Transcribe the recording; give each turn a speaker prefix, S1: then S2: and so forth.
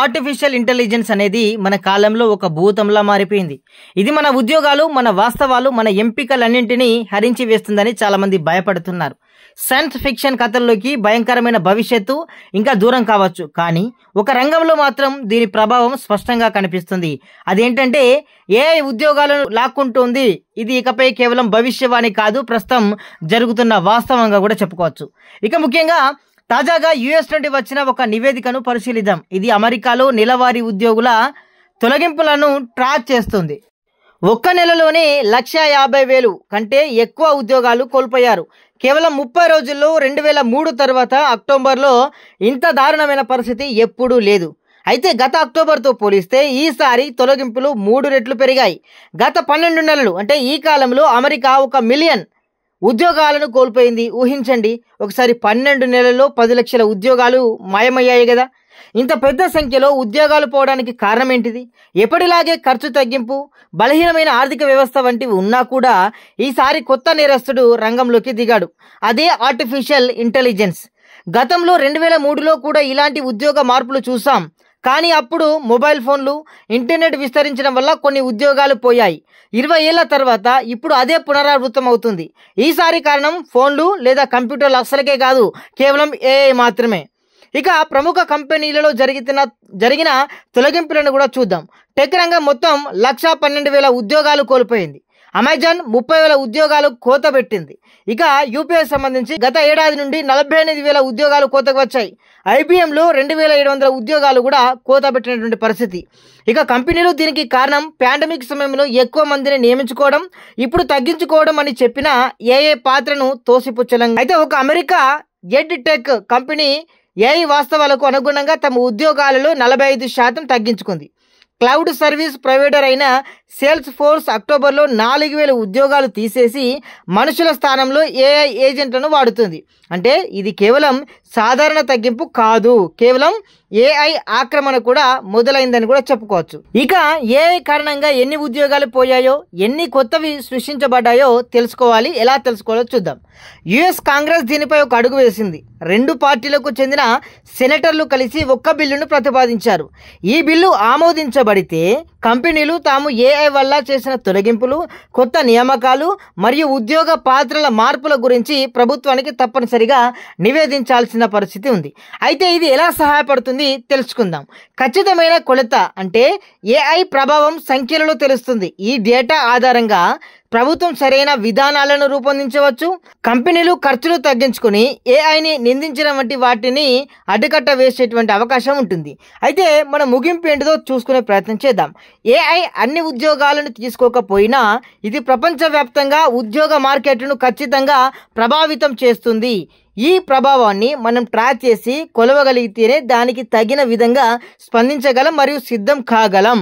S1: Artificial intelligence అనేది మన కాలంలో ఒక భూతంలా మారిపోయింది. ఇది మన ఉద్యోగాలు, మన వాస్తవాలు, మన ఎంపికలన్నింటినీ హరించి వేస్తుందని చాలామంది భయపడుతున్నారు. సైన్స్ ఫిక్షన్ కథల్లోకి భయంకరమైన భవిష్యత్తు ఇంకా దూరం కావచ్చు, కానీ ఒక రంగంలో మాత్రం దీని ప్రభావం స్పష్టంగా కనిపిస్తుంది. అదేంటంటే ఏఐ ఉద్యోగాలను లాక్కుంటుంది. ఇది ఇకపై కేవలం భవిష్యవాణి కాదు, ప్రస్తుతం జరుగుతున్న వాస్తవంగా కూడా చెప్పుకోవచ్చు. ఇక ముఖ్యంగా తాజాగా యుఎస్ నుండి వచ్చిన ఒక నివేదికను పరిశీలిద్దాం. ఇది అమెరికాలో నెలవారీ ఉద్యోగుల తొలగింపులను ట్రాక్ చేస్తుంది. ఒక్క నెలలోనే 150,000 కంటే ఎక్కువ ఉద్యోగాలు కోల్పోయారు. కేవలం 30 రోజుల్లో 2003 తర్వాత అక్టోబర్లో ఇంత దారుణమైన పరిస్థితి ఎప్పుడూ లేదు. అయితే గత అక్టోబర్తో పోలిస్తే ఈసారి తొలగింపులు 3 రెట్లు పెరిగాయి. గత 12 నెలలు అంటే ఈ కాలంలో అమెరికా 1 మిలియన్ ఉద్యోగాలను కోల్పోయింది. ఊహించండి, ఒకసారి 12 నెలల్లో 10 లక్షల ఉద్యోగాలు మాయమయ్యాయి కదా. ఇంత పెద్ద సంఖ్యలో ఉద్యోగాలు పోవడానికి కారణం ఏంటిది? ఎప్పటిలాగే ఖర్చు తగ్గింపు, బలహీనమైన ఆర్థిక వ్యవస్థ వంటివి ఉన్నా కూడా ఈసారి కొత్త నేరస్తుడు రంగంలోకి దిగాడు. అదే ఆర్టిఫిషియల్ ఇంటెలిజెన్స్. గతంలో 2003లో కూడా ఇలాంటి ఉద్యోగ మార్పులు చూసాం, కానీ అప్పుడు మొబైల్ ఫోన్లు, ఇంటర్నెట్ విస్తరించడం వల్ల కొన్ని ఉద్యోగాలు పోయాయి. 20 ఏళ్ల తర్వాత ఇప్పుడు అదే పునరావృతం అవుతుంది. ఈసారి కారణం ఫోన్లు లేదా కంప్యూటర్లు అస్సలకే కాదు, కేవలం ఏఐ మాత్రమే. ఇక ప్రముఖ కంపెనీలలో జరిగిన తొలగింపులను కూడా చూద్దాం. టెక్ రంగం మొత్తం 112,000 ఉద్యోగాలు కోల్పోయింది. అమెజాన్ 30,000 ఉద్యోగాలు కోత పెట్టింది. ఇక యూపీఐ సంబంధించి గత ఏడాది నుండి 48,000 ఉద్యోగాలు కోతకు వచ్చాయి. ఐబీఎంలో 2,700 ఉద్యోగాలు కూడా కోత పెట్టినటువంటి పరిస్థితి. ఇక కంపెనీలు దీనికి కారణం పాండమిక్ సమయంలో ఎక్కువ మందిని నియమించుకోవడం, ఇప్పుడు తగ్గించుకోవడం అని చెప్పిన ఏఐ పాత్రను తోసిపుచ్చడం. అయితే ఒక అమెరికా ఎడ్ టెక్ కంపెనీ ఏఐ వాస్తవాలకు అనుగుణంగా తమ ఉద్యోగాలలో 45% తగ్గించుకుంది. క్లౌడ్ సర్వీస్ ప్రొవైడర్ అయిన సేల్స్ ఫోర్స్ అక్టోబర్లో 4,000 ఉద్యోగాలు తీసేసి మనుషుల స్థానంలో ఏఐ ఏజెంట్లను వాడుతుంది. అంటే ఇది కేవలం సాధారణ తగ్గింపు కాదు, కేవలం ఏఐ ఆక్రమణ కూడా మొదలైందని కూడా చెప్పుకోవచ్చు. ఇక ఏఐ కారణంగా ఎన్ని ఉద్యోగాలు పోయాయో, ఎన్ని కొత్తవి సృష్టించబడ్డాయో తెలుసుకోవాలి. ఎలా తెలుసుకోవాలో చూద్దాం. యుఎస్ కాంగ్రెస్ దీనిపై ఒక అడుగు వేసింది. 2 పార్టీలకు చెందిన సెనేటర్లు కలిసి ఒక్క బిల్లును ప్రతిపాదించారు. ఈ బిల్లు ఆమోదించబడితే కంపెనీలు తాము ఏఐ వల్ల చేసిన తొలగింపులు, కొత్త నియామకాలు మరియు ఉద్యోగ పాత్రల మార్పుల గురించి ప్రభుత్వానికి తప్పనిసరిగా నివేదించాల్సిన పరిస్థితి ఉంది. అయితే ఇది ఎలా సహాయపడుతుంది తెలుసుకుందాం. ఖచ్చితమైన కొలత అంటే ఏఐ ప్రభావం సంఖ్యలలో తెలుస్తుంది. ఈ డేటా ఆధారంగా ప్రభుత్వం సరైన విధానాలను రూపొందించవచ్చు. కంపెనీలు ఖర్చులు తగ్గించుకుని ఏఐని నిందించడం వంటి వాటిని అడ్డుకట్ట వేసేటువంటి అవకాశం ఉంటుంది. అయితే మన ముగింపు ఏంటిదో చూసుకునే ప్రయత్నం చేద్దాం. ఏఐ అన్ని ఉద్యోగాలను తీసుకోకపోయినా ఇది ప్రపంచవ్యాప్తంగా ఉద్యోగ మార్కెట్ను ఖచ్చితంగా ప్రభావితం చేస్తుంది. ఈ ప్రభావాన్ని మనం ట్రాక్ చేసి కొలవగలిగితేనే దానికి తగిన విధంగా స్పందించగలం మరియు సిద్ధం కాగలం.